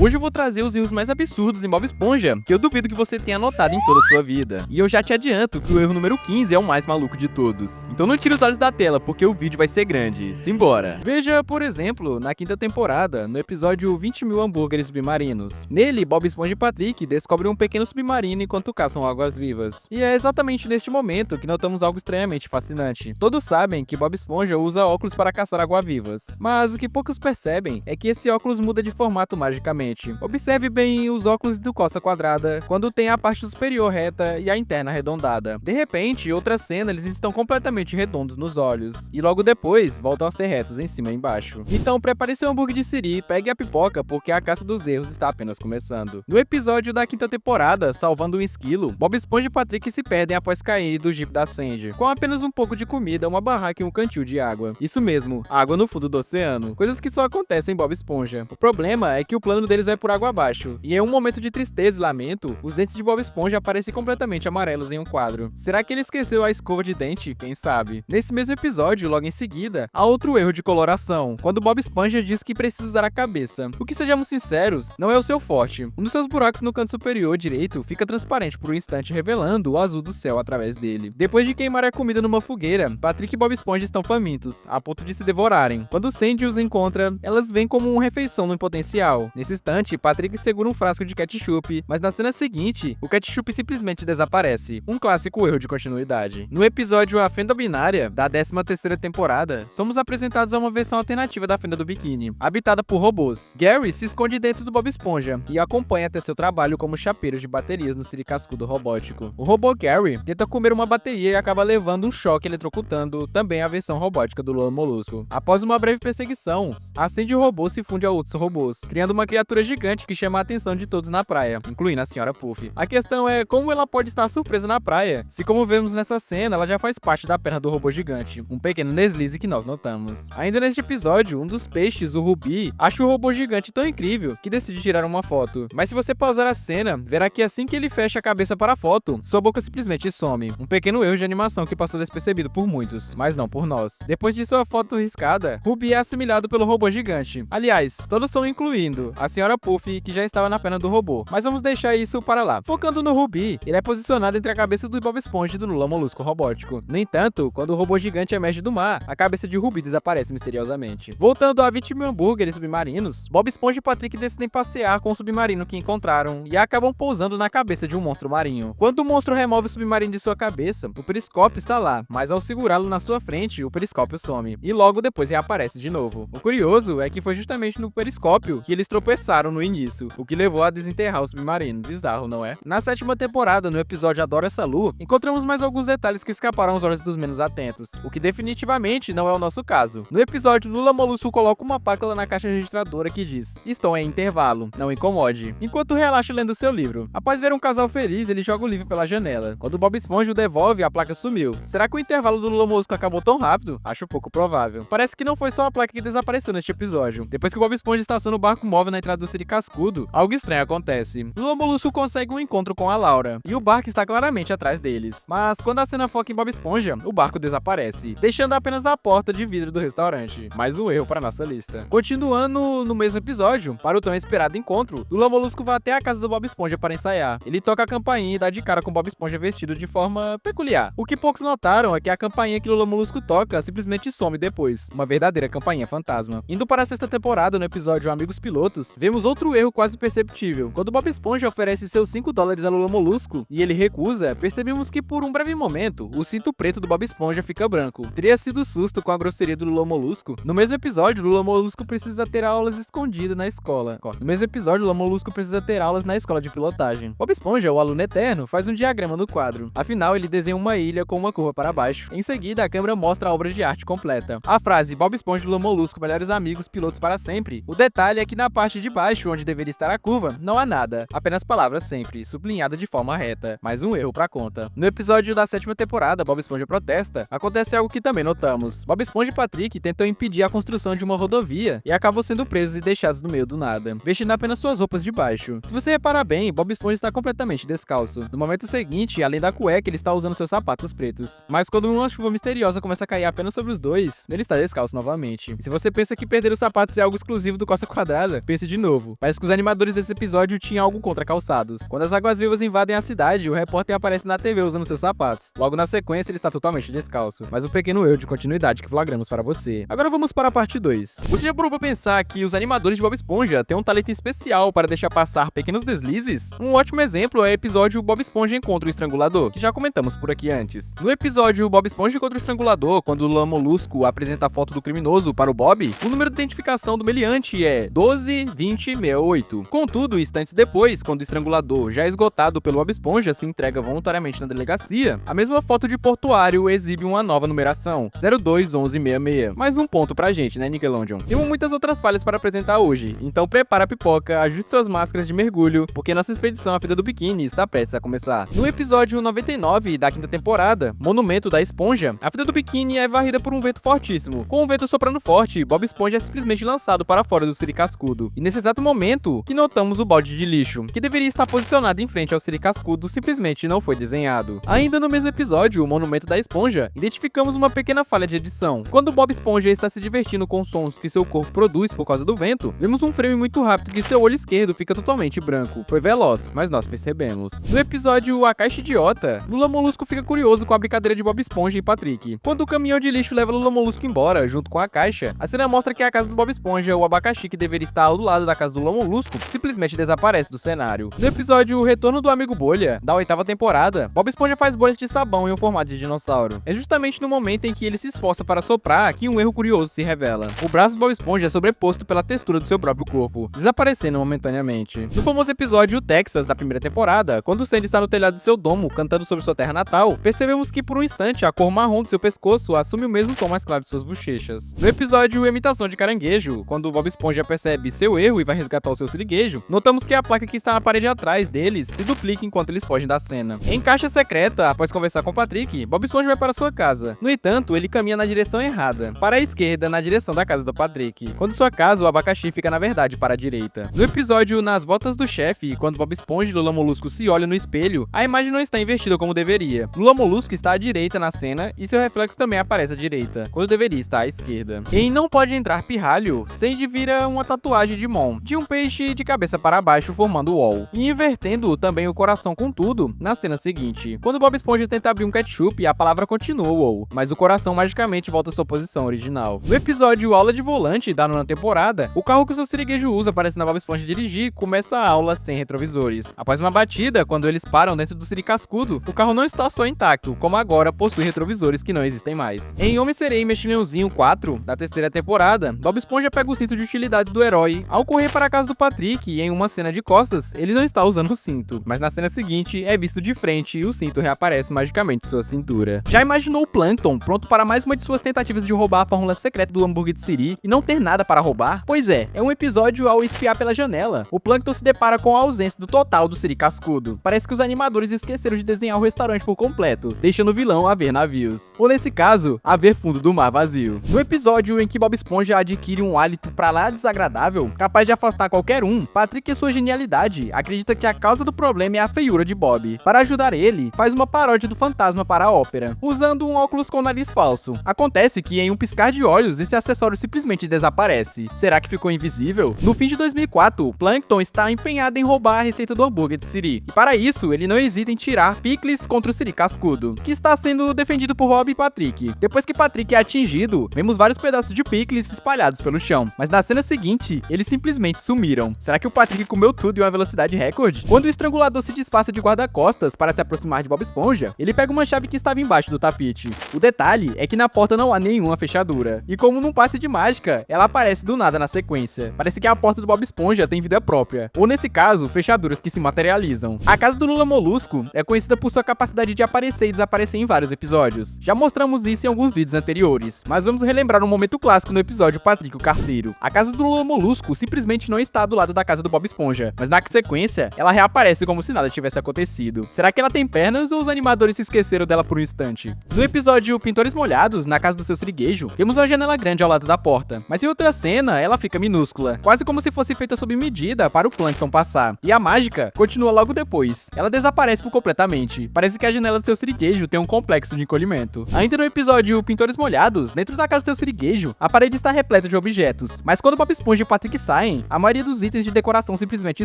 Hoje eu vou trazer os erros mais absurdos em Bob Esponja, que eu duvido que você tenha notado em toda a sua vida. E eu já te adianto que o erro número 15 é o mais maluco de todos. Então não tire os olhos da tela, porque o vídeo vai ser grande. Simbora! Veja, por exemplo, na quinta temporada, no episódio 20 mil hambúrgueres submarinos. Nele, Bob Esponja e Patrick descobrem um pequeno submarino enquanto caçam águas-vivas. E é exatamente neste momento que notamos algo estranhamente fascinante. Todos sabem que Bob Esponja usa óculos para caçar água-vivas, mas o que poucos percebem é que esse óculos muda de formato magicamente. Observe bem os óculos do Costa Quadrada, quando tem a parte superior reta e a interna arredondada. De repente, outra cena, eles estão completamente redondos nos olhos, e logo depois, voltam a ser retos em cima e embaixo. Então prepare seu hambúrguer de siri, pegue a pipoca, porque a caça dos erros está apenas começando. No episódio da quinta temporada, Salvando um Esquilo, Bob Esponja e Patrick se perdem após cair do Jeep da Sandy, com apenas um pouco de comida, uma barraca e um cantil de água. Isso mesmo, água no fundo do oceano. Coisas que só acontecem em Bob Esponja. O problema é que o plano deles vai por água abaixo, e em um momento de tristeza e lamento, os dentes de Bob Esponja aparecem completamente amarelos em um quadro. Será que ele esqueceu a escova de dente? Quem sabe? Nesse mesmo episódio, logo em seguida, há outro erro de coloração, quando Bob Esponja diz que precisa usar a cabeça. O que, sejamos sinceros, não é o seu forte. Um dos seus buracos no canto superior direito fica transparente por um instante, revelando o azul do céu através dele. Depois de queimar a comida numa fogueira, Patrick e Bob Esponja estão famintos, a ponto de se devorarem. Quando Sandy os encontra, elas veem como uma refeição no potencial. Nesse instante, Patrick segura um frasco de ketchup, mas na cena seguinte, o ketchup simplesmente desaparece. Um clássico erro de continuidade. No episódio A Fenda Binária, da 13ª temporada, somos apresentados a uma versão alternativa da Fenda do Biquíni, habitada por robôs. Gary se esconde dentro do Bob Esponja e acompanha até seu trabalho como chapeiro de baterias no siricascudo robótico. O robô Gary tenta comer uma bateria e acaba levando um choque eletrocutando também a versão robótica do Lula Molusco. Após uma breve perseguição, a Sandy robô se funde a outros robôs, criando uma criatura gigante que chama a atenção de todos na praia, incluindo a Senhora Puff. A questão é como ela pode estar surpresa na praia, se como vemos nessa cena, ela já faz parte da perna do robô gigante, um pequeno deslize que nós notamos. Ainda neste episódio, um dos peixes, o Ruby, acha o robô gigante tão incrível que decide tirar uma foto. Mas se você pausar a cena, verá que assim que ele fecha a cabeça para a foto, sua boca simplesmente some. Um pequeno erro de animação que passou despercebido por muitos, mas não por nós. Depois de sua foto riscada, Ruby é assimilado pelo robô gigante. Aliás, todos são incluindo a Senhora Puff, que já estava na perna do robô, mas vamos deixar isso para lá. Focando no Ruby, ele é posicionado entre a cabeça do Bob Esponja e do Lula Molusco robótico. No entanto, quando o robô gigante emerge do mar, a cabeça de Ruby desaparece misteriosamente. Voltando a 20 mil hambúrgueres submarinos, Bob Esponja e Patrick decidem passear com o submarino que encontraram e acabam pousando na cabeça de um monstro marinho. Quando o monstro remove o submarino de sua cabeça, o periscópio está lá, mas ao segurá-lo na sua frente, o periscópio some, e logo depois reaparece de novo. O curioso é que foi justamente no periscópio que eles tropeçaram no início, o que levou a desenterrar o submarino. Bizarro, não é? Na 7ª temporada, no episódio Adoro Essa Lu, encontramos mais alguns detalhes que escaparam aos olhos dos menos atentos, o que definitivamente não é o nosso caso. No episódio, Lula Molusco coloca uma placa na caixa registradora que diz: "Estou em intervalo, não incomode", enquanto relaxa lendo seu livro. Após ver um casal feliz, ele joga o livro pela janela. Quando Bob Esponja o devolve, a placa sumiu. Será que o intervalo do Lula Molusco acabou tão rápido? Acho pouco provável. Parece que não foi só a placa que desapareceu neste episódio. Depois que Bob Esponja estaciona o barco móvel na entrada do Siricascudo, algo estranho acontece. Lula Molusco consegue um encontro com a Laura, e o barco está claramente atrás deles. Mas quando a cena foca em Bob Esponja, o barco desaparece, deixando apenas a porta de vidro do restaurante. Mais um erro para nossa lista. Continuando no mesmo episódio, para o tão esperado encontro, Lula Molusco vai até a casa do Bob Esponja para ensaiar. Ele toca a campainha e dá de cara com Bob Esponja vestido de forma peculiar. O que poucos notaram é que a campainha que Lula Molusco toca simplesmente some depois, uma verdadeira campainha fantasma. Indo para a 6ª temporada, no episódio Amigos Pilotos, vemos outro erro quase perceptível. Quando Bob Esponja oferece seus $5 a Lula Molusco e ele recusa, percebemos que por um breve momento, o cinto preto do Bob Esponja fica branco. Teria sido susto com a grosseria do Lula Molusco? No mesmo episódio, Lula Molusco precisa ter aulas escondidas na escola. No mesmo episódio, Lula Molusco precisa ter aulas na escola de pilotagem. Bob Esponja, o aluno eterno, faz um diagrama no quadro. Afinal, ele desenha uma ilha com uma curva para baixo. Em seguida, a câmera mostra a obra de arte completa. A frase Bob Esponja e Lula Molusco, melhores amigos, pilotos para sempre. O detalhe é que na parte de baixo, onde deveria estar a curva, não há nada. Apenas palavras sempre, sublinhada de forma reta. Mais um erro pra conta. No episódio da 7ª temporada, Bob Esponja protesta, acontece algo que também notamos. Bob Esponja e Patrick tentam impedir a construção de uma rodovia e acabam sendo presos e deixados no meio do nada, vestindo apenas suas roupas de baixo. Se você reparar bem, Bob Esponja está completamente descalço. No momento seguinte, além da cueca, ele está usando seus sapatos pretos. Mas quando uma chuva misteriosa começa a cair apenas sobre os dois, ele está descalço novamente. E se você pensa que perder os sapatos é algo exclusivo do Costa Quadrada, pense de novo. novo. Parece que os animadores desse episódio tinham algo contra calçados. Quando as águas-vivas invadem a cidade, o repórter aparece na TV usando seus sapatos. Logo na sequência, ele está totalmente descalço. Mas um pequeno erro de continuidade que flagramos para você. Agora vamos para a parte 2. Você já parou pra pensar que os animadores de Bob Esponja têm um talento especial para deixar passar pequenos deslizes? Um ótimo exemplo é o episódio Bob Esponja encontra o Estrangulador, que já comentamos por aqui antes. No episódio Bob Esponja encontra o Estrangulador, quando o Lula Molusco apresenta a foto do criminoso para o Bob, o número de identificação do meliante é 122068. Contudo, instantes depois, quando o Estrangulador, já esgotado pelo Bob Esponja, se entrega voluntariamente na delegacia, a mesma foto de portuário exibe uma nova numeração, 021166. Mais um ponto pra gente, né, Nickelodeon? Temos muitas outras falhas para apresentar hoje, então prepara a pipoca, ajuste suas máscaras de mergulho, porque nossa expedição à Fenda do Biquíni está prestes a começar. No episódio 99 da quinta temporada, Monumento da Esponja, a Fenda do Biquíni é varrida por um vento fortíssimo. Com o vento soprando forte, Bob Esponja é simplesmente lançado para fora do Siri Cascudo. E nesse exato momento, que notamos o balde de lixo, que deveria estar posicionado em frente ao Siri Cascudo, simplesmente não foi desenhado. Ainda no mesmo episódio, o Monumento da Esponja, identificamos uma pequena falha de edição. Quando Bob Esponja está se divertindo com os sons que seu corpo produz por causa do vento, vemos um frame muito rápido que seu olho esquerdo fica totalmente branco. Foi veloz, mas nós percebemos. No episódio A Caixa Idiota, Lula Molusco fica curioso com a brincadeira de Bob Esponja e Patrick. Quando o caminhão de lixo leva Lula Molusco embora, junto com a caixa, a cena mostra que a casa do Bob Esponja, o abacaxi que deveria estar ao lado da casa do Lula Molusco, simplesmente desaparece do cenário. No episódio O Retorno do Amigo Bolha, da 8ª temporada, Bob Esponja faz bolhas de sabão em um formato de dinossauro. É justamente no momento em que ele se esforça para soprar que um erro curioso se revela. O braço do Bob Esponja é sobreposto pela textura do seu próprio corpo, desaparecendo momentaneamente. No famoso episódio Texas, da primeira temporada, quando o Sandy está no telhado de seu domo, cantando sobre sua terra natal, percebemos que por um instante a cor marrom do seu pescoço assume o mesmo tom mais claro de suas bochechas. No episódio Imitação de Caranguejo, quando o Bob Esponja percebe seu erro e vai resgatar o seu siriguejo, notamos que a placa que está na parede atrás deles se duplica enquanto eles fogem da cena. Em caixa secreta, após conversar com Patrick, Bob Esponja vai para sua casa. No entanto, ele caminha na direção errada, para a esquerda, na direção da casa do Patrick, quando sua casa, o abacaxi, fica na verdade para a direita. No episódio Nas Botas do Chefe, quando Bob Esponja e Lula Molusco se olham no espelho, a imagem não está invertida como deveria. Lula Molusco está à direita na cena e seu reflexo também aparece à direita, quando deveria estar à esquerda. Em Não Pode Entrar Pirralho, Sandy vira uma tatuagem de mão, de um peixe de cabeça para baixo formando o wall, e invertendo também o coração com tudo na cena seguinte. Quando Bob Esponja tenta abrir um ketchup, a palavra continua o wall, mas o coração magicamente volta à sua posição original. No episódio Aula de Volante da 9ª temporada, o carro que o seu siriguejo usa para ensinar Bob Esponja a dirigir começa a aula sem retrovisores. Após uma batida, quando eles param dentro do Siri Cascudo, o carro não está só intacto, como agora possui retrovisores que não existem mais. Em Homem-Sereia e Mexilhãozinho 4, da 3ª temporada, Bob Esponja pega o cinto de utilidades do herói. Ao correr para a casa do Patrick e em uma cena de costas, ele não está usando o cinto, mas na cena seguinte é visto de frente e o cinto reaparece magicamente em sua cintura. Já imaginou o Plankton pronto para mais uma de suas tentativas de roubar a fórmula secreta do hambúrguer de Siri e não ter nada para roubar? Pois é um episódio ao espiar pela janela. O Plankton se depara com a ausência do total do Siri Cascudo. Parece que os animadores esqueceram de desenhar o restaurante por completo, deixando o vilão a ver navios. Ou nesse caso, a ver fundo do mar vazio. No episódio em que Bob Esponja adquire um hálito pra lá desagradável, capaz de afastar qualquer um, Patrick, em sua genialidade, acredita que a causa do problema é a feiura de Bob. Para ajudar ele, faz uma paródia do fantasma para a ópera, usando um óculos com nariz falso. Acontece que em um piscar de olhos, esse acessório simplesmente desaparece. Será que ficou invisível? No fim de 2004, Plankton está empenhado em roubar a receita do hambúrguer de Siri, e para isso, ele não hesita em tirar picles contra o Siri Cascudo, que está sendo defendido por Bob e Patrick. Depois que Patrick é atingido, vemos vários pedaços de picles espalhados pelo chão, mas na cena seguinte, eles simplesmente sumiram. Será que o Patrick comeu tudo em uma velocidade recorde? Quando o estrangulador se disfarça de guarda-costas para se aproximar de Bob Esponja, ele pega uma chave que estava embaixo do tapete. O detalhe é que na porta não há nenhuma fechadura, e como num passe de mágica, ela aparece do nada na sequência. Parece que a porta do Bob Esponja tem vida própria, ou nesse caso, fechaduras que se materializam. A casa do Lula Molusco é conhecida por sua capacidade de aparecer e desaparecer em vários episódios. Já mostramos isso em alguns vídeos anteriores, mas vamos relembrar um momento clássico no episódio Patrick o Carteiro. A casa do Lula Molusco simplesmente não está do lado da casa do Bob Esponja, mas na sequência, ela reaparece como se nada tivesse acontecido. Será que ela tem pernas ou os animadores se esqueceram dela por um instante? No episódio Pintores Molhados, na casa do seu siriguejo, temos uma janela grande ao lado da porta, mas em outra cena, ela fica minúscula, quase como se fosse feita sob medida para o Plankton passar. E a mágica continua logo depois. Ela desaparece por completamente. Parece que a janela do seu siriguejo tem um complexo de encolhimento. Ainda no episódio Pintores Molhados, dentro da casa do seu siriguejo, a parede está repleta de objetos, mas quando Bob Esponja e Patrick saem, aparecem, a maioria dos itens de decoração simplesmente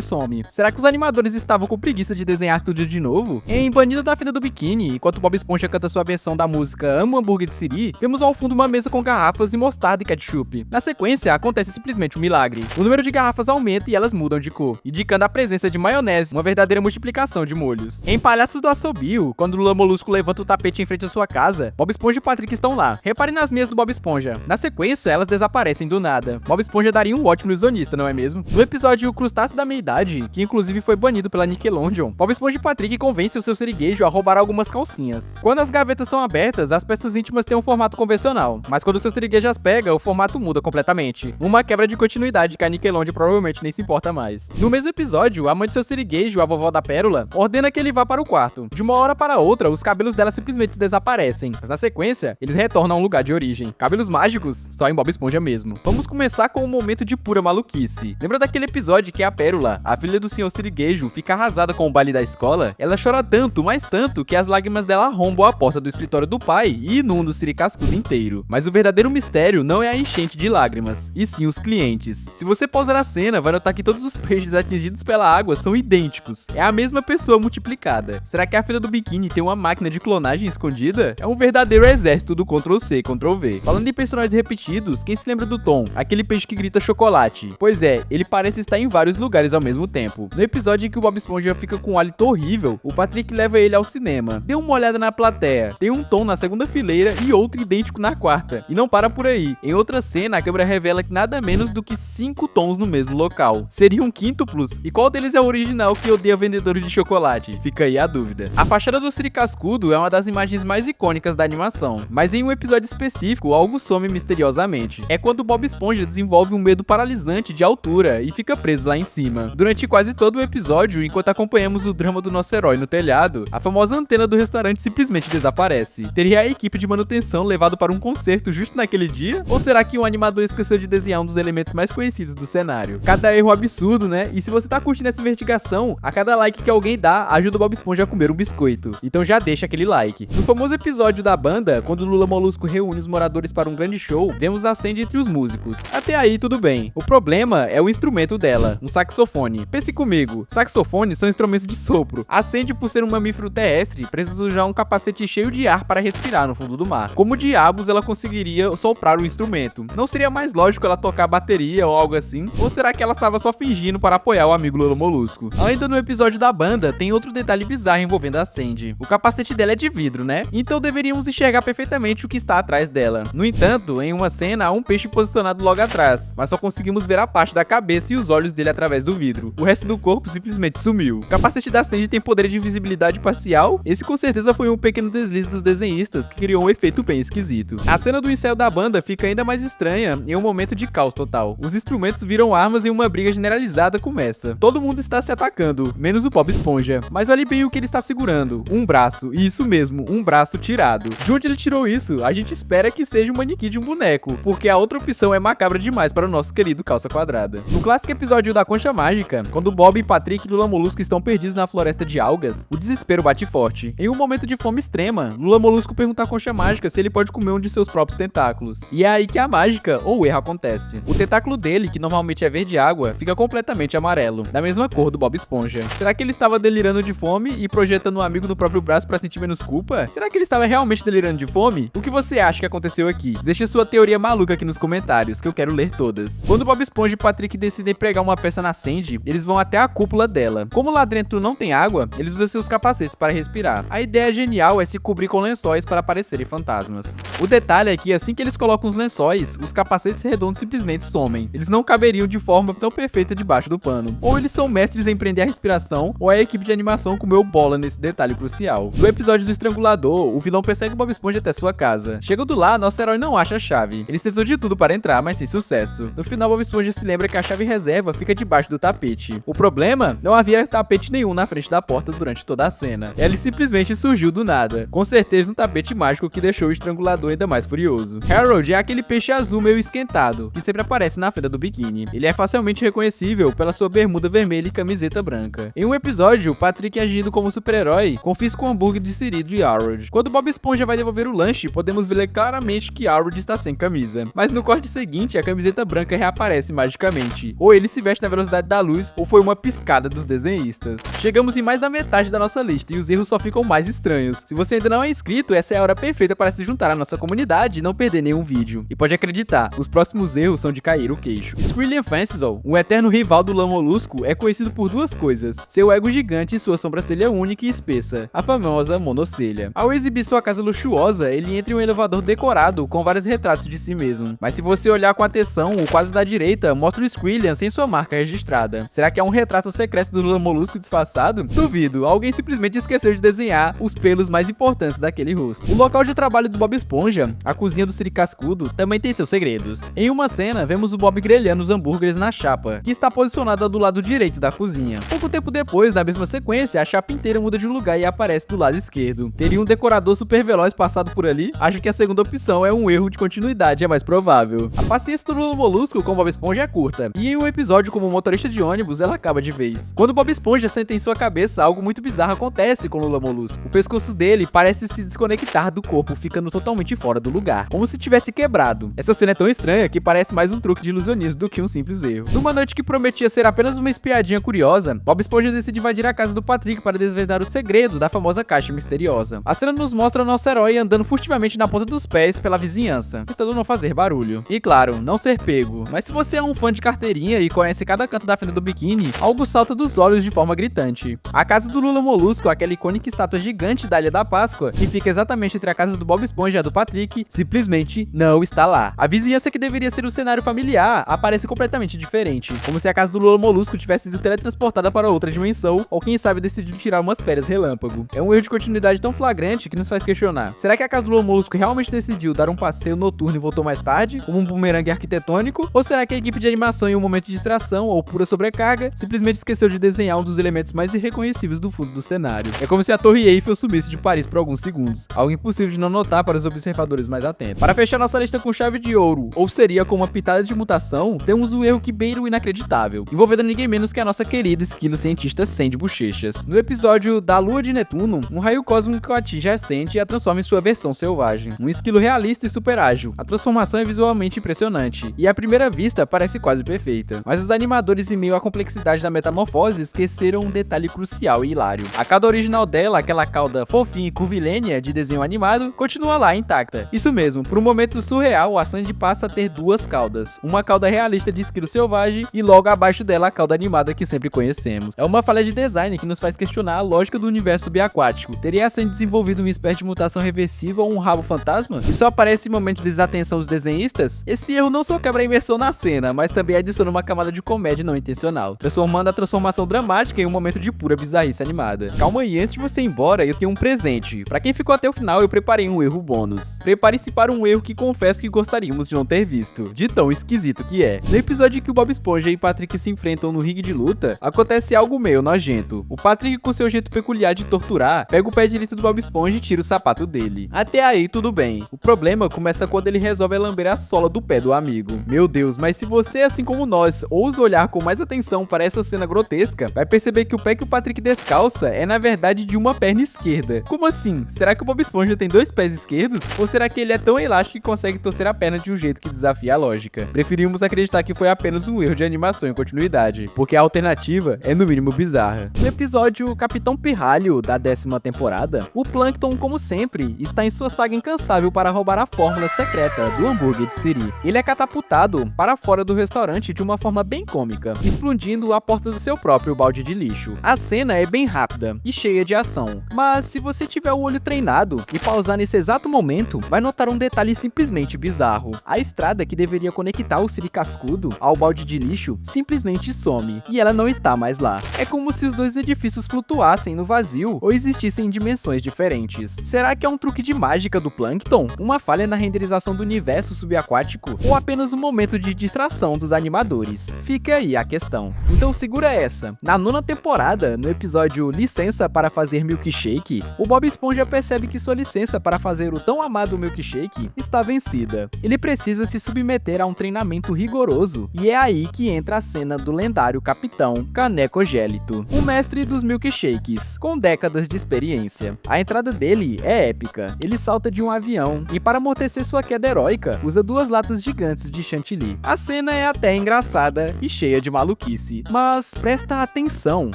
some. Será que os animadores estavam com preguiça de desenhar tudo de novo? Em Banido da Fenda do Biquíni, enquanto Bob Esponja canta sua versão da música Amo Hambúrguer de Siri, vemos ao fundo uma mesa com garrafas e mostarda e ketchup. Na sequência, acontece simplesmente um milagre. O número de garrafas aumenta e elas mudam de cor, indicando a presença de maionese, uma verdadeira multiplicação de molhos. Em Palhaços do Assobio, quando Lula Molusco levanta o tapete em frente à sua casa, Bob Esponja e Patrick estão lá. Reparem nas meias do Bob Esponja. Na sequência, elas desaparecem do nada. Bob Esponja daria um ótimo ilusionista, não é mesmo? No episódio O Crustáceo da Meia-Idade, que inclusive foi banido pela Nickelodeon, Bob Esponja e Patrick convencem o seu siriguejo a roubar algumas calcinhas. Quando as gavetas são abertas, as peças íntimas têm um formato convencional, mas quando o seu siriguejo as pega, o formato muda completamente. Uma quebra de continuidade que a Nickelodeon provavelmente nem se importa mais. No mesmo episódio, a mãe de seu siriguejo, a vovó da Pérola, ordena que ele vá para o quarto. De uma hora para outra, os cabelos dela simplesmente desaparecem, mas na sequência, eles retornam ao lugar de origem. Cabelos mágicos? Só em Bob Esponja mesmo. Vamos começar com um momento de pura maluquice. Lembra daquele episódio que a Pérola, a filha do senhor siriguejo, fica arrasada com o baile da escola? Ela chora tanto, mas tanto, que as lágrimas dela arrombam a porta do escritório do pai e inundam o siricascudo inteiro. Mas o verdadeiro mistério não é a enchente de lágrimas, e sim os clientes. Se você pausar a cena, vai notar que todos os peixes atingidos pela água são idênticos. É a mesma pessoa multiplicada. Será que a filha do biquíni tem uma máquina de clonagem escondida? É um verdadeiro exército do Ctrl+C, Ctrl+V. Falando em personagens repetidos, quem se lembra do Tom? Aquele peixe que grita chocolate. Pois é, ele parece estar em vários lugares ao mesmo tempo. No episódio em que o Bob Esponja fica com um hálito horrível, o Patrick leva ele ao cinema. Dê uma olhada na plateia. Tem um Tom na segunda fileira e outro idêntico na quarta. E não para por aí. Em outra cena, a câmera revela que nada menos do que 5 Tons no mesmo local. Seriam quíntuplos? E qual deles é o original que odeia vendedores de chocolate? Fica aí a dúvida. A fachada do Siricascudo é uma das imagens mais icônicas da animação, mas em um episódio específico, algo some misteriosamente. É quando Bob Esponja desenvolve um medo paralisante de altura e fica preso lá em cima. Durante quase todo o episódio, enquanto acompanhamos o drama do nosso herói no telhado, a famosa antena do restaurante simplesmente desaparece. Teria a equipe de manutenção levado para um concerto justo naquele dia? Ou será que o animador esqueceu de desenhar um dos elementos mais conhecidos do cenário? Cada erro absurdo, né? E se você tá curtindo essa investigação, a cada like que alguém dá, ajuda o Bob Esponja a comer um biscoito. Então já deixa aquele like. No famoso episódio da banda, quando Lula Molusco reúne os moradores para um grande show, vemos a Sandy entre os músicos. Até aí tudo bem. O problema é o instrumento dela, um saxofone. Pense comigo, saxofones são instrumentos de sopro. A Sandy, por ser um mamífero terrestre, precisa usar um capacete cheio de ar para respirar no fundo do mar. Como diabos ela conseguiria soprar o instrumento? Não seria mais lógico ela tocar bateria ou algo assim? Ou será que ela estava só fingindo para apoiar o amigo Lula Molusco? Ainda no episódio da banda, tem outro detalhe bizarro envolvendo a Sandy. O capacete dela é de vidro, né? Então deveríamos enxergar perfeitamente o que está atrás dela. No entanto, em uma cena há um peixe posicionado logo atrás, mas só conseguimos ver a parte da cabeça e os olhos dele através do vidro. O resto do corpo simplesmente sumiu. O capacete da Sandy tem poder de visibilidade parcial? Esse com certeza foi um pequeno deslize dos desenhistas que criou um efeito bem esquisito. A cena do ensaio da banda fica ainda mais estranha em um momento de caos total. Os instrumentos viram armas e uma briga generalizada começa. Todo mundo está se atacando, menos o Bob Esponja. Mas olhe bem o que ele está segurando. Um braço, e isso mesmo, um braço tirado. De onde ele tirou isso? A gente espera que seja um manequim de um boneco, porque a outra opção é macabra demais para o nosso querido Calça Quadrada. No clássico episódio da Concha Mágica, quando Bob, Patrick e Lula Molusco estão perdidos na floresta de algas, o desespero bate forte. Em um momento de fome extrema, Lula Molusco pergunta à Concha Mágica se ele pode comer um de seus próprios tentáculos. E é aí que a mágica ou o erro acontece. O tentáculo dele, que normalmente é verde água, fica completamente amarelo, da mesma cor do Bob Esponja. Será que ele estava delirando de fome e projetando um amigo no próprio braço para sentir menos culpa? Será que ele estava realmente delirando de fome? O que você acha que aconteceu aqui? Deixa sua teoria maluca aqui nos comentários, que eu quero ler todas. Quando Bob Esponja e Patrick decidem pregar uma peça na Sandy, eles vão até a cúpula dela. Como lá dentro não tem água, eles usam seus capacetes para respirar. A ideia genial é se cobrir com lençóis para parecerem fantasmas. O detalhe é que assim que eles colocam os lençóis, os capacetes redondos simplesmente somem. Eles não caberiam de forma tão perfeita debaixo do pano. Ou eles são mestres em prender a respiração, ou a equipe de animação comeu bola nesse detalhe crucial. No episódio do Estrangulador, o vilão persegue Bob Esponja até sua casa. Chegando lá, nosso herói não acha a chave. Eles tentam de tudo para entrar, mas sem sucesso. No final, Bob Esponja se lembra que a chave reserva fica debaixo do tapete. O problema? Não havia tapete nenhum na frente da porta durante toda a cena. Ele simplesmente surgiu do nada. Com certeza um tapete mágico que deixou o Estrangulador ainda mais furioso. Harold é aquele peixe azul meio esquentado, que sempre aparece na fenda do biquíni. Ele é facilmente reconhecível pela sua bermuda vermelha e camiseta branca. Em um episódio, Patrick, agindo como super-herói, confisca o hambúrguer de Siri de Harold. Quando Bob Esponja vai devolver o lanche, podemos ver claramente que Harold está sem camisa. Mas no corte seguinte, a camiseta branca reaparece magicamente. magicamente. Ou ele se veste na velocidade da luz, ou foi uma piscada dos desenhistas. Chegamos em mais da metade da nossa lista e os erros só ficam mais estranhos. Se você ainda não é inscrito, essa é a hora perfeita para se juntar à nossa comunidade e não perder nenhum vídeo. E pode acreditar, os próximos erros são de cair o queixo. Skrillian Fancysol, um eterno rival do Lã Molusco, é conhecido por duas coisas: seu ego gigante e sua sobrancelha única e espessa, a famosa monocelha. Ao exibir sua casa luxuosa, ele entra em um elevador decorado com vários retratos de si mesmo. Mas se você olhar com atenção, o quadro da direita mostra o Skrillian sem sua marca registrada. Será que é um retrato secreto do Lã Molusco disfarçado? Duvido, alguém simplesmente esqueceu de desenhar os pelos mais importantes daquele rosto. O local de trabalho do Bob Esponja, a cozinha do Siri Cascudo, também tem seus segredos. Em uma cena, vemos o Bob grelhando os hambúrgueres na chapa, que está posicionada do lado direito da cozinha. Pouco tempo depois, na mesma sequência, a chapa inteira muda de lugar e aparece do lado esquerdo. Teria um decorador super veloz passado por ali? Acho que a segunda opção é um erro de continuidade, é mais provável. A paciência do Lã Molusco com Bob Esponja é curta, e em um episódio como motorista de ônibus, ela acaba de vez. Quando Bob Esponja senta em sua cabeça, algo muito bizarro acontece com o Lã Molusco. O pescoço dele parece se desconectar do corpo, ficando totalmente fora do lugar, como se tivesse quebrado. Essa cena é tão estranha que parece mais um truque de ilusionismo do que um simples erro. Numa noite que prometia ser apenas uma espiadinha curiosa, Bob Esponja decide invadir a casa do Patrick para desvendar o segredo da famosa caixa misteriosa. A cena nos mostra nosso herói andando furtivamente na ponta dos pés pela vizinhança, tentando não fazer barulho. E claro, não ser pego. Mas se você é um fã de carteirinha e conhece cada canto da fenda do biquíni, algo salta dos olhos de forma gritante. A casa do Lã Molusco, aquela icônica estátua gigante da Ilha da Páscoa, que fica exatamente entre a casa do Bob Esponja e a do Patrick, simplesmente não está lá. A vizinhança, que deveria ser um cenário familiar, aparece completamente diferente, como se a casa do Lã Molusco tivesse sido teletransportada para outra dimensão, ou quem sabe decidiu tirar umas férias relâmpago. É um erro de continuidade tão flagrante que nos faz questionar: será que a casa do Lã Molusco realmente decidiu dar um passeio noturno e voltou mais tarde, como um bumerangue arquitetônico? Ou será que a equipe de animação, em um momento de distração ou pura sobrecarga, simplesmente esqueceu de desenhar um dos elementos mais irreconhecíveis do fundo do cenário? É como se a Torre Eiffel sumisse de Paris por alguns segundos, algo impossível de não notar para os observadores mais atentos. Para fechar nossa lista com chave de ouro, ou seria com uma pitada de mutação, temos o erro que beira o inacreditável, envolvendo ninguém menos que a nossa querida esquilo cientista Sandy Bochechas. No episódio da Lua de Netuno, um raio cósmico atinge a Sandy e a transforma em sua versão selvagem. Um esquilo realista e super ágil. A transformação é visualmente impressionante, e à primeira vista parece quase perfeita. Mas os animadores, em meio à complexidade da metamorfose, esqueceram um detalhe crucial e hilário. A cauda original dela, aquela cauda fofinha e curvilínea de desenho animado, continua lá intacta. Isso mesmo, por um momento surreal, a Sandy passa a ter duas caudas. Uma cauda realista de esquilo selvagem e logo abaixo dela a cauda animada que sempre conhecemos. É uma falha de design que nos faz questionar a lógica do universo subaquático. Teria a Sandy desenvolvido uma espécie de mutação reversível ou um rabo fantasma? E só aparece em momentos de desatenção dos desenhistas? Esse erro não só quebra a imersão na cena, mas também adiciona uma camada de comédia não intencional, transformando a transformação dramática em um momento de pura bizarrice animada. Calma aí, antes de você ir embora, eu tenho um presente. Pra quem ficou até o final, eu preparei um erro bônus. Prepare-se para um erro que confesso que gostaríamos de não ter visto, de tão esquisito que é. No episódio em que o Bob Esponja e Patrick se enfrentam no ringue de luta, acontece algo meio nojento. O Patrick, com seu jeito peculiar de torturar, pega o pé direito do Bob Esponja e tira o sapato dele. Até aí tudo bem. O problema começa quando ele resolve lamber a sola do pé do amigo. Meu Deus, mas se você, assim como nós, ousa olhar com mais atenção para essa cena grotesca, vai perceber que o pé que o Patrick descalça é na verdade de uma perna esquerda. Como assim? Será que o Bob Esponja tem dois pés esquerdos? Ou será que ele é tão elástico que consegue torcer a perna de um jeito que desafia a lógica? Preferimos acreditar que foi apenas um erro de animação e continuidade, porque a alternativa é no mínimo bizarra. No episódio Capitão Pirralho da 10ª temporada, o Plankton, como sempre, está em sua saga incansável para roubar a fórmula secreta do hambúrguer de Siri. Ele é catapultado para fora do restaurante de uma forma bem cômica, explodindo a porta do seu próprio balde de lixo. A cena é bem rápida e cheia de ação, mas se você tiver o olho treinado e pausar nesse exato momento, vai notar um detalhe simplesmente bizarro. A estrada que deveria conectar o Siri Cascudo ao balde de lixo simplesmente some, e ela não está mais lá. É como se os dois edifícios flutuassem no vazio ou existissem em dimensões diferentes. Será que é um truque de mágica do Plankton? Uma falha na renderização do universo subaquático? Ou apenas um momento de distração dos animadores? Fica aí a questão. Então segura essa. Na 9ª temporada, no episódio Licença para fazer milkshake, o Bob Esponja percebe que sua licença para fazer o tão amado milkshake está vencida. Ele precisa se submeter a um treinamento rigoroso, e é aí que entra a cena do lendário Capitão Canecogélito, o mestre dos milkshakes, com décadas de experiência. A entrada dele é épica. Ele salta de um avião e, para amortecer sua queda heróica, usa 2 latas gigantes de chantilly. A cena é até engraçada e cheia de maluquice. Mas presta atenção,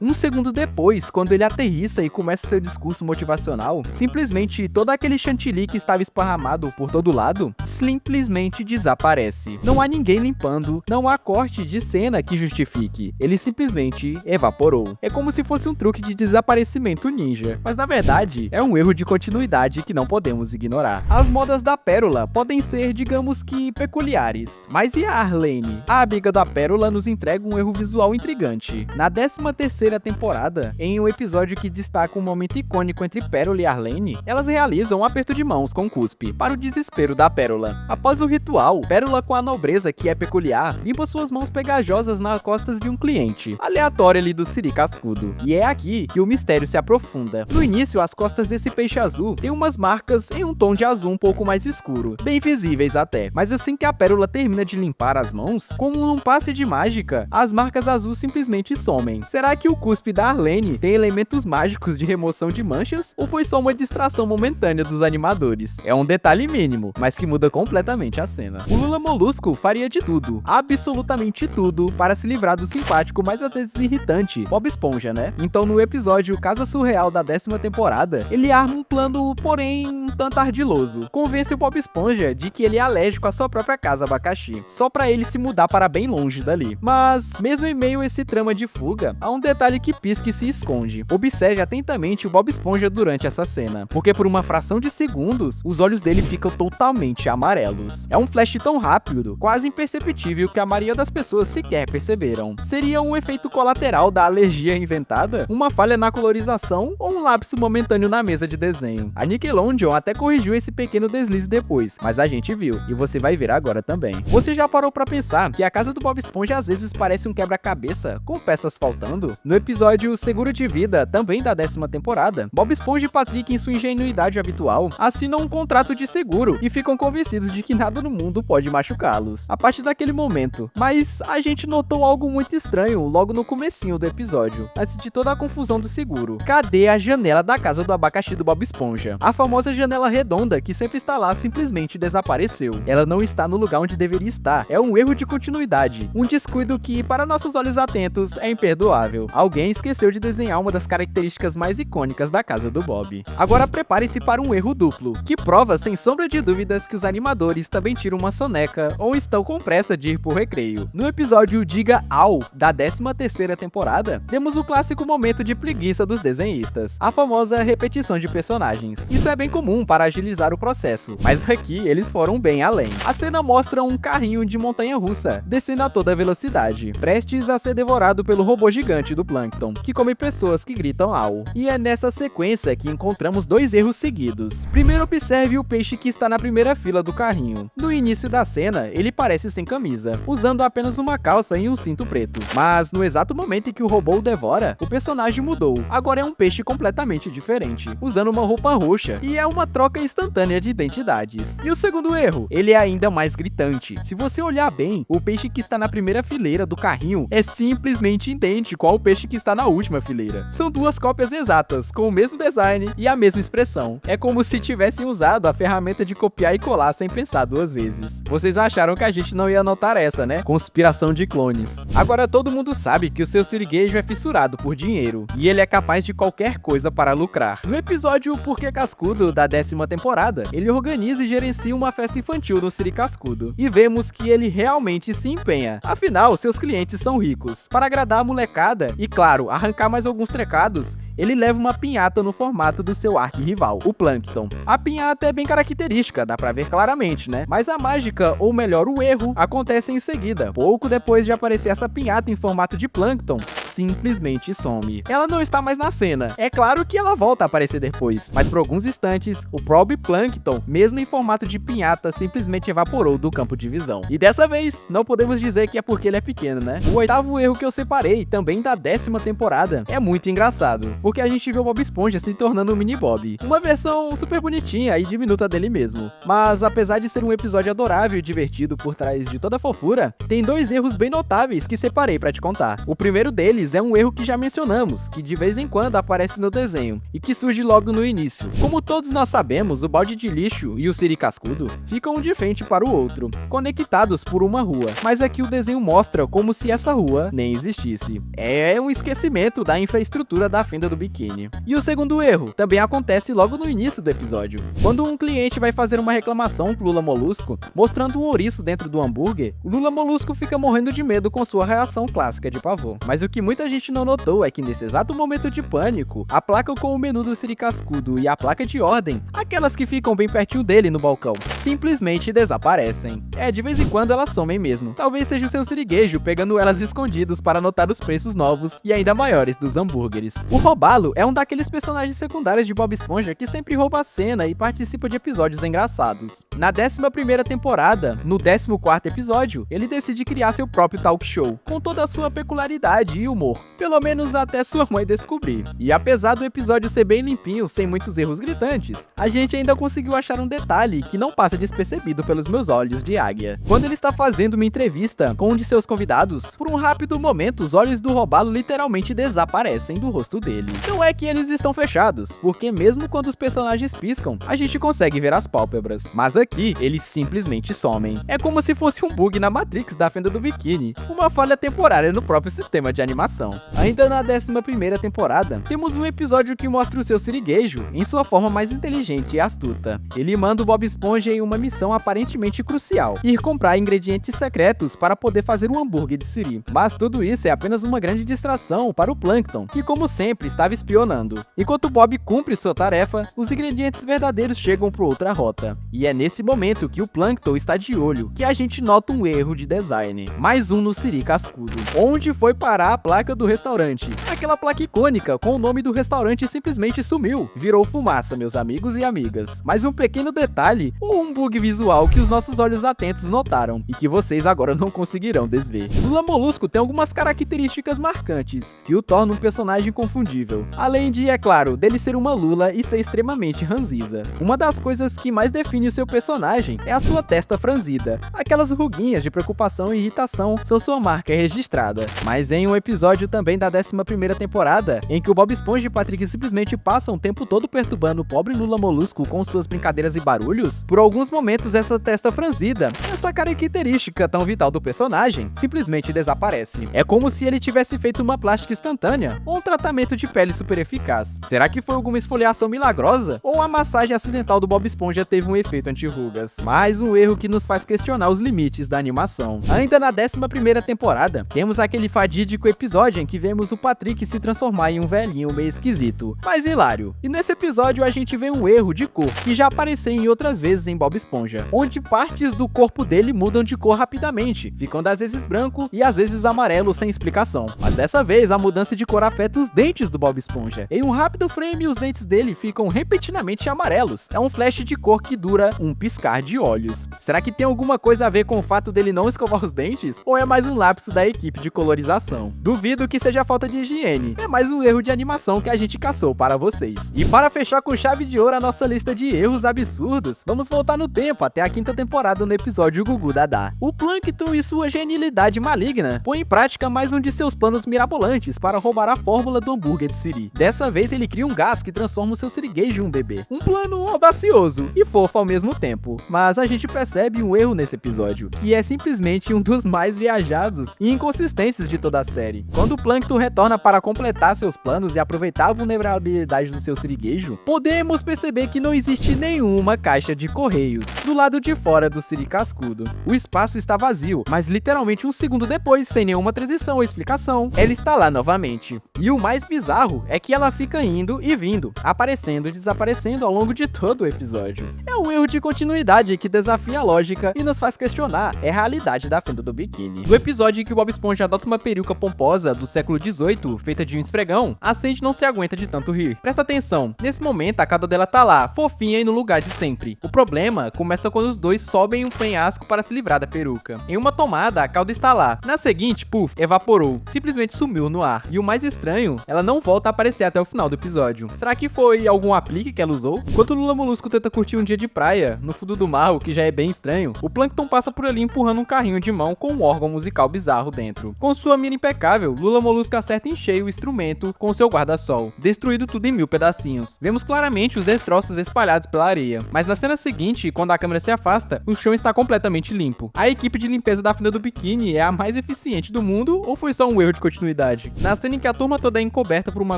um segundo depois, quando ele aterrissa e começa seu discurso motivacional, simplesmente todo aquele chantilly que estava esparramado por todo lado, simplesmente desaparece. Não há ninguém limpando, não há corte de cena que justifique, ele simplesmente evaporou. É como se fosse um truque de desaparecimento ninja, mas na verdade é um erro de continuidade que não podemos ignorar. As modas da Pérola podem ser, digamos que, peculiares, mas e a Arlene? A amiga da Pérola nos entrega um erro visual intrigante. Na 13ª temporada, em um episódio que destaca um momento icônico entre Pérola e Arlene, elas realizam um aperto de mãos com Cuspe, para o desespero da Pérola. Após o ritual, Pérola, com a nobreza que é peculiar, limpa suas mãos pegajosas nas costas de um cliente, aleatório ali do Siri Cascudo. E é aqui que o mistério se aprofunda. No início, as costas desse peixe azul têm umas marcas em um tom de azul um pouco mais escuro, bem visíveis até, mas assim que a Pérola termina de limpar as mãos, como num passe de mágica, as marcas azuis simplesmente somem. Será que o cuspe da Arlene tem elementos mágicos de remoção de manchas, ou foi só uma distração momentânea dos animadores? É um detalhe mínimo, mas que muda completamente a cena. O Lula Molusco faria de tudo, absolutamente tudo, para se livrar do simpático, mas às vezes irritante, Bob Esponja, né? Então no episódio Casa Surreal da 10ª temporada, ele arma um plano, porém, um tanto ardiloso. Convence o Bob Esponja de que ele é alérgico à sua própria casa abacaxi, só pra ele se mudar para bem longe dali. Mas, mesmo em meio a esse trama de fuga, há um detalhe que pisca e se esconde. Observe atentamente o Bob Esponja durante essa cena, porque por uma fração de segundos, os olhos dele ficam totalmente amarelos. É um flash tão rápido, quase imperceptível, que a maioria das pessoas sequer perceberam. Seria um efeito colateral da alergia inventada? Uma falha na colorização ou um lapso momentâneo na mesa de desenho? A Nickelodeon até corrigiu esse pequeno deslize depois, mas a gente viu, e você vai ver agora também. Você já parou pra pensar que a casa do Bob Esponja às vezes parece um quebra-cabeça, com peças faltando? No episódio Seguro de Vida, também da 10ª temporada, Bob Esponja e Patrick, em sua ingenuidade habitual, assinam um contrato de seguro e ficam convencidos de que nada no mundo pode machucá-los. A partir daquele momento. Mas a gente notou algo muito estranho logo no comecinho do episódio, antes de toda a confusão do seguro. Cadê a janela da casa do abacaxi do Bob Esponja? A famosa janela redonda que sempre está lá simplesmente desapareceu. Ela não está no lugar onde deveria estar. É um erro de continuidade. Um descuido que, para nossos olhos atentos, é imperdoável. Alguém esqueceu de desenhar uma das características mais icônicas da casa do Bob. Agora prepare-se para um erro duplo, que prova sem sombra de dúvidas que os animadores também tiram uma soneca ou estão com pressa de ir pro recreio. No episódio Diga Au, da 13ª temporada, temos o clássico momento de preguiça dos desenhistas, a famosa repetição de personagens. Isso é bem comum para agilizar o processo, mas aqui eles foram bem além. A cena mostra um carrinho de montanha-russa descendo a toda velocidade, prestes a ser devorado pelo robô gigante do Plankton, que come pessoas que gritam au. E é nessa sequência que encontramos dois erros seguidos. Primeiro, observe o peixe que está na primeira fila do carrinho. No início da cena, ele parece sem camisa, usando apenas uma calça e um cinto preto. Mas no exato momento em que o robô o devora, o personagem mudou. Agora é um peixe completamente diferente, usando uma roupa roxa, e é uma troca instantânea de identidades. E o segundo erro, ele é ainda mais gritante. Se você olhar bem, o peixe que está na primeira fileira do carrinho é simplesmente idêntico ao peixe que está na última fileira. São duas cópias exatas, com o mesmo design e a mesma expressão. É como se tivessem usado a ferramenta de copiar e colar sem pensar duas vezes. Vocês acharam que a gente não ia notar essa, né? Conspiração de clones. Agora todo mundo sabe que o seu siriguejo é fissurado por dinheiro, e ele é capaz de qualquer coisa para lucrar. No episódio Porquê Cascudo, da 10ª temporada, ele organiza e gerencia uma festa infantil no Siri Cascudo, e vemos que ele realmente se empenha. Afinal, seus clientes são ricos. Para agradar a molecada e, claro, arrancar mais alguns trecados, ele leva uma pinhata no formato do seu arquirrival, o Plankton. A pinhata é bem característica, dá pra ver claramente, né? Mas a mágica, ou melhor, o erro, acontece em seguida. Pouco depois de aparecer essa pinhata em formato de Plankton, simplesmente some. Ela não está mais na cena. É claro que ela volta a aparecer depois, mas por alguns instantes, o próprio Plankton, mesmo em formato de pinhata, simplesmente evaporou do campo de visão. E dessa vez, não podemos dizer que é porque ele é pequeno, né? O oitavo erro que eu separei, também da 10ª temporada, é muito engraçado, porque a gente viu o Bob Esponja se tornando um mini Bob, uma versão super bonitinha e diminuta dele mesmo. Mas apesar de ser um episódio adorável e divertido por trás de toda a fofura, tem dois erros bem notáveis que separei pra te contar. O primeiro deles deles é um erro que já mencionamos, que de vez em quando aparece no desenho, e que surge logo no início. Como todos nós sabemos, o balde de lixo e o siri cascudo ficam um de frente para o outro, conectados por uma rua, mas aqui o desenho mostra como se essa rua nem existisse. É um esquecimento da infraestrutura da fenda do biquíni. E o segundo erro também acontece logo no início do episódio. Quando um cliente vai fazer uma reclamação pro Lula Molusco, mostrando um ouriço dentro do hambúrguer, o Lula Molusco fica morrendo de medo com sua reação clássica de pavor. Mas o que muita gente não notou é que nesse exato momento de pânico, a placa com o menu do siri cascudo e a placa de ordem, aquelas que ficam bem pertinho dele no balcão, simplesmente desaparecem. De vez em quando elas somem mesmo. Talvez seja o seu siriguejo pegando elas escondidos para anotar os preços novos e ainda maiores dos hambúrgueres. O Robalo é um daqueles personagens secundários de Bob Esponja que sempre rouba a cena e participa de episódios engraçados. Na 11ª temporada, no 14º episódio, ele decide criar seu próprio talk show, com toda a sua peculiaridade e humor, pelo menos até sua mãe descobrir. E apesar do episódio ser bem limpinho, sem muitos erros gritantes, a gente ainda conseguiu achar um detalhe que não passa despercebido pelos meus olhos de águia. Quando ele está fazendo uma entrevista com um de seus convidados, por um rápido momento os olhos do Robalo literalmente desaparecem do rosto dele. Não é que eles estão fechados, porque mesmo quando os personagens piscam, a gente consegue ver as pálpebras, mas aqui eles simplesmente somem. É como se fosse um bug na Matrix da fenda do biquíni, uma falha temporária no próprio sistema de animação. Ainda na 11ª temporada, temos um episódio que mostra o seu siriguejo em sua forma mais inteligente e astuta. Ele manda o Bob Esponja em uma missão aparentemente crucial, ir comprar ingredientes secretos para poder fazer um hambúrguer de siri. Mas tudo isso é apenas uma grande distração para o Plankton, que como sempre estava espionando. Enquanto Bob cumpre sua tarefa, os ingredientes verdadeiros chegam por outra rota. E é nesse momento que o Plankton está de olho, que a gente nota um erro de design. Mais um no siri cascudo. Onde foi parar a placa do restaurante? Aquela placa icônica com o nome do restaurante simplesmente sumiu. Virou fumaça, meus amigos e amigas. Mas um pequeno detalhe, ou um bug visual que os nossos olhos atentos notaram, e que vocês agora não conseguirão desver. Lula Molusco tem algumas características marcantes, que o tornam um personagem confundível. Além de, é claro, dele ser uma lula e ser extremamente ranziza. Uma das coisas que mais define o seu personagem é a sua testa franzida. Aquelas ruguinhas de preocupação e irritação são sua marca registrada. Mas em um episódio também da 11ª temporada, em que o Bob Esponja e Patrick simplesmente passam o tempo todo perturbando o pobre Lula Molusco com suas brincadeiras e barulhos, por alguns momentos essa testa franzida, essa característica tão vital do personagem, simplesmente desaparece. É como se ele tivesse feito uma plástica instantânea ou um tratamento de pele super eficaz. Será que foi alguma esfoliação milagrosa? Ou a massagem acidental do Bob Esponja teve um efeito anti-rugas? Mais um erro que nos faz questionar os limites da animação. Ainda na 11ª temporada, temos aquele fadídico episódio em que vemos o Patrick se transformar em um velhinho meio esquisito, mas hilário. E nesse episódio a gente vê um erro de cor, que já apareceu em outras vezes em Bob Esponja, onde partes do corpo dele mudam de cor rapidamente, ficando às vezes branco e às vezes amarelo sem explicação. Mas dessa vez a mudança de cor afeta os dentes do Bob Esponja. Em um rápido frame, os dentes dele ficam repentinamente amarelos. É um flash de cor que dura um piscar de olhos. Será que tem alguma coisa a ver com o fato dele não escovar os dentes? Ou é mais um lapso da equipe de colorização? Duvido que seja falta de higiene. É mais um erro de animação que a gente caçou para vocês. E para fechar com chave de ouro a nossa lista de erros absurdos, vamos voltar no tempo até a 5ª temporada no episódio Gugu Dadá. O Plankton e sua genialidade maligna põe em prática mais um de seus planos mirabolantes para roubar a fórmula do hambúrguer de siri. Dessa vez ele cria um gás que transforma o seu siriguejo em um bebê. Um plano audacioso e fofo ao mesmo tempo. Mas a gente percebe um erro nesse episódio, que é simplesmente um dos mais viajados e inconsistentes de toda a série. Quando o Plankton retorna para completar seus planos e aproveitar a vulnerabilidade do seu siriguejo, podemos perceber que não existe nenhuma caixa de correios do lado de fora do siri cascudo. O espaço está vazio, mas literalmente um segundo depois, sem nenhuma transição ou explicação, ela está lá novamente. E o mais bizarro é que ela fica indo e vindo, aparecendo e desaparecendo ao longo de todo o episódio. É um erro de continuidade que desafia a lógica e nos faz questionar a realidade da fenda do biquíni. No episódio em que o Bob Esponja adota uma peruca pomposa do século XVIII, feita de um esfregão, a Sandy não se aguenta de tanto rir. Presta atenção, nesse momento a cauda dela tá lá, fofinha e no lugar de sempre. O problema começa quando os dois sobem um penhasco para se livrar da peruca. Em uma tomada, a cauda está lá. Na seguinte, puf, evaporou. Simplesmente sumiu no ar. E o mais estranho, ela não volta a aparecer até o final do episódio. Será que foi algum aplique que ela usou? Enquanto o Lula Molusco tenta curtir um dia de praia, no fundo do mar, o que já é bem estranho, o Plankton passa por ali empurrando um carrinho de mão com um órgão musical bizarro dentro. Com sua mira impecável Lula Molusco acerta em cheio o instrumento com seu guarda-sol, destruindo tudo em 1000 pedacinhos. Vemos claramente os destroços espalhados pela areia, mas na cena seguinte, quando a câmera se afasta, o chão está completamente limpo. A equipe de limpeza da Fenda do Biquíni é a mais eficiente do mundo ou foi só um erro de continuidade? Na cena em que a turma toda é encoberta por uma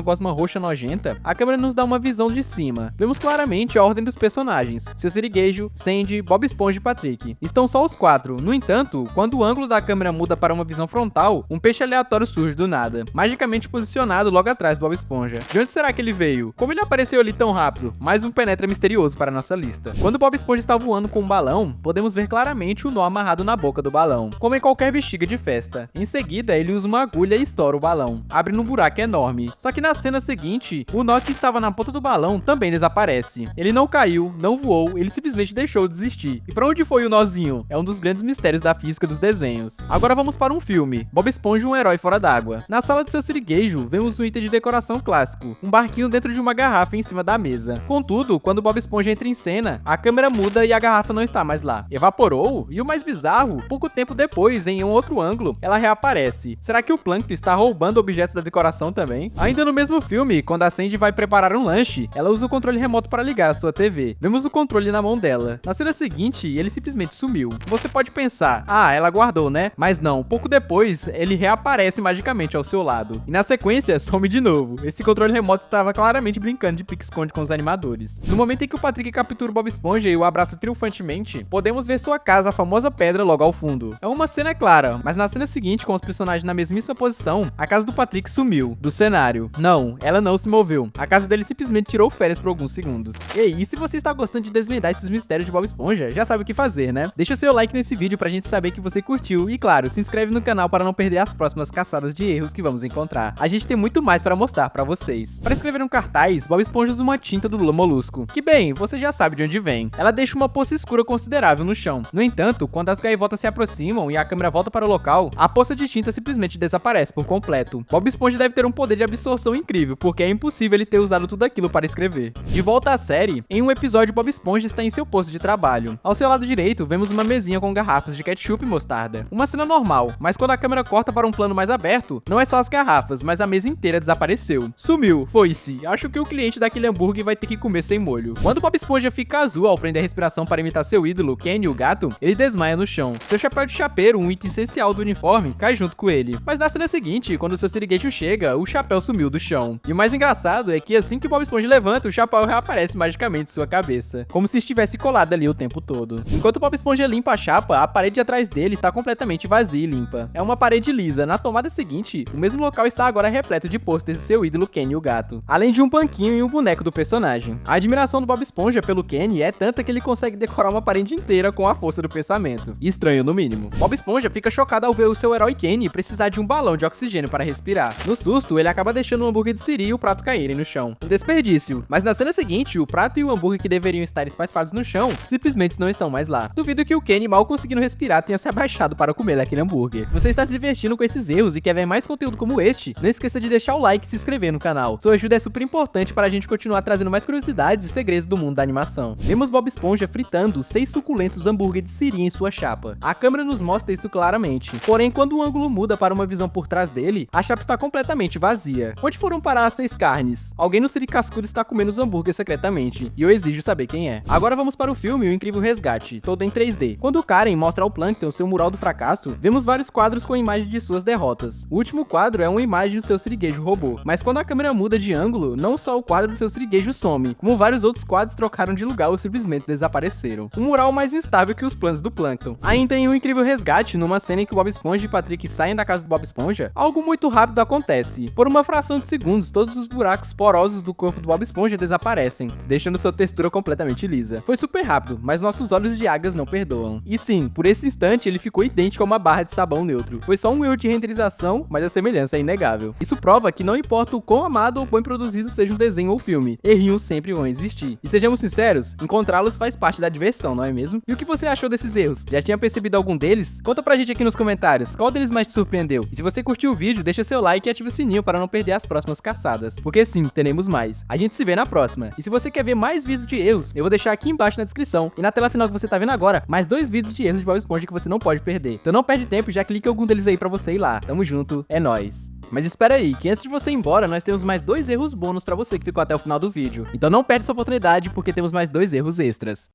gosma roxa nojenta, a câmera nos dá uma visão de cima. Vemos claramente a ordem dos personagens: Seu Sirigueijo, Sandy, Bob Esponja e Patrick. Estão só os 4. No entanto, quando o ângulo da câmera muda para uma visão frontal, um peixe aleatório surge do nada, magicamente posicionado logo atrás do Bob Esponja. De onde será que ele veio? Como ele apareceu ali tão rápido? Mais um penetra misterioso para nossa lista. Quando Bob Esponja está voando com um balão, podemos ver claramente o nó amarrado na boca do balão, como em qualquer bexiga de festa. Em seguida, ele usa uma agulha e estoura o balão, abrindo um buraco enorme. Só que na cena seguinte, o nó que estava na ponta do balão também desaparece. Ele não caiu, não voou, ele simplesmente deixou de existir. E para onde foi o nozinho? É um dos grandes mistérios da física dos desenhos. Agora vamos para um filme: Bob Esponja, um herói fora d'água. Na sala do Seu Sirigueijo, vemos um item de decoração clássico, um barquinho dentro de uma garrafa em cima da mesa. Contudo, quando Bob Esponja entra em cena, a câmera muda e a garrafa não está mais lá. Evaporou? E o mais bizarro, pouco tempo depois, em um outro ângulo, ela reaparece. Será que o Plâncton está roubando objetos da decoração também? Ainda no mesmo filme, quando a Sandy vai preparar um lanche, ela usa o controle remoto para ligar a sua TV. Vemos o controle na mão dela. Na cena seguinte, ele simplesmente sumiu. Você pode pensar: ah, ela guardou, né? Mas não, pouco depois, ele reaparece magicamente ao seu lado. E na sequência, some de novo. Esse controle remoto estava claramente brincando de pique-esconde com os animadores. No momento em que o Patrick captura o Bob Esponja e o abraça triunfantemente, podemos ver sua casa, a famosa pedra, logo ao fundo. É uma cena clara, mas na cena seguinte, com os personagens na mesmíssima posição, a casa do Patrick sumiu do cenário. Não, ela não se moveu. A casa dele simplesmente tirou férias por alguns segundos. E se você está gostando de desvendar esses mistérios de Bob Esponja, já sabe o que fazer, né? Deixa seu like nesse vídeo pra gente saber que você curtiu e, claro, se inscreve no canal para não perder as próximas caçadas de erros que vamos encontrar. A gente tem muito mais para mostrar pra vocês. Para escrever um cartaz, Bob Esponja usa uma tinta do Lula Molusco, que bem, você já sabe de onde vem. Ela deixa uma poça escura considerável no chão. No entanto, quando as gaivotas se aproximam e a câmera volta para o local, a poça de tinta simplesmente desaparece por completo. Bob Esponja deve ter um poder de absorção incrível, porque é impossível ele ter usado tudo aquilo para escrever. De volta à série, em um episódio, Bob Esponja está em seu posto de trabalho. Ao seu lado direito, vemos uma mesinha com garrafas de ketchup e mostarda. Uma cena normal, mas quando a câmera corta para um plano mais aberto, não é só as garrafas, mas a mesa inteira desapareceu. Sumiu, foi-se. Acho que o cliente daquele hambúrguer vai ter que comer sem molho. Quando Bob Esponja fica azul ao prender a respiração para imitar seu ídolo, Kenny o gato, ele desmaia no chão. Seu chapéu de chapeiro, um item essencial do uniforme, cai junto com ele. Mas na cena seguinte, quando seu sirigueijo chega, o chapéu sumiu do chão. E o mais engraçado é que assim que Bob Esponja levanta, o chapéu reaparece magicamente em sua cabeça, como se estivesse colado ali o tempo todo. Enquanto Bob Esponja limpa a chapa, a parede atrás dele está completamente vazia e limpa. É uma parede lisa. Na tomada seguinte, o mesmo local está agora repleto de pôsteres de seu ídolo Kenny o gato, além de um banquinho e um boneco do personagem. A admiração do Bob Esponja pelo Kenny é tanta que ele consegue decorar uma parede inteira com a força do pensamento. Estranho no mínimo. Bob Esponja fica chocado ao ver o seu herói Kenny precisar de um balão de oxigênio para respirar. No susto, ele acaba deixando o hambúrguer de Siri e o prato caírem no chão. Um desperdício. Mas na cena seguinte, o prato e o hambúrguer que deveriam estar espatifados no chão simplesmente não estão mais lá. Duvido que o Kenny, mal conseguindo respirar, tenha se abaixado para comer aquele hambúrguer. Você está se divertindo com esses erros e quer ver mais conteúdo como este? Não esqueça de deixar o like e se inscrever no canal. Sua ajuda é super importante para a gente continuar trazendo mais curiosidades e segredos do mundo da animação. Vemos Bob Esponja fritando 6 suculentos hambúrguer de Siri em sua chapa. A câmera nos mostra isso claramente. Porém, quando o ângulo muda para uma visão por trás dele, a chapa está completamente vazia. Onde foram parar as 6 carnes? Alguém no Siri Cascudo está comendo os hambúrgueres secretamente, e eu exijo saber quem é. Agora vamos para o filme O Incrível Resgate, todo em 3D. Quando Karen mostra ao Plâncton seu mural do fracasso, vemos vários quadros com imagens de suas derrotas. O último quadro é uma imagem do seu sirigueijo robô, mas quando a câmera muda de ângulo, não só o quadro do seu sirigueijo some, como vários outros quadros trocaram de lugar ou simplesmente desapareceram. Um mural mais instável que os planos do Plâncton. Ainda em Um Incrível Resgate, numa cena em que o Bob Esponja e Patrick saem da casa do Bob Esponja, algo muito rápido acontece. Por uma fração de segundos, todos os buracos porosos do corpo do Bob Esponja desaparecem, deixando sua textura completamente lisa. Foi super rápido, mas nossos olhos de águias não perdoam. E sim, por esse instante ele ficou idêntico a uma barra de sabão neutro. Foi só um erro de renderização, mas a semelhança é inegável. Isso prova que não importa o quão amado ou bem produzido seja um desenho ou filme, errinhos sempre vão existir. E sejamos sinceros, encontrá-los faz parte da diversão, não é mesmo? E o que você achou desses erros? Já tinha percebido algum deles? Conta pra gente aqui nos comentários, qual deles mais te surpreendeu? E se você curtiu o vídeo, deixa seu like e ativa o sininho para não perder as próximas caçadas, porque sim, teremos mais. A gente se vê na próxima. E se você quer ver mais vídeos de erros, eu vou deixar aqui embaixo na descrição e na tela final que você tá vendo agora, mais 2 vídeos de erros de Bob Esponja que você não pode perder. Então não perde tempo e já clica em algum deles aí pra você ir lá. Tamo junto. junto, é nóis. Mas espera aí, que antes de você ir embora, nós temos mais 2 erros bônus pra você que ficou até o final do vídeo. Então não perde essa oportunidade, porque temos mais 2 erros extras.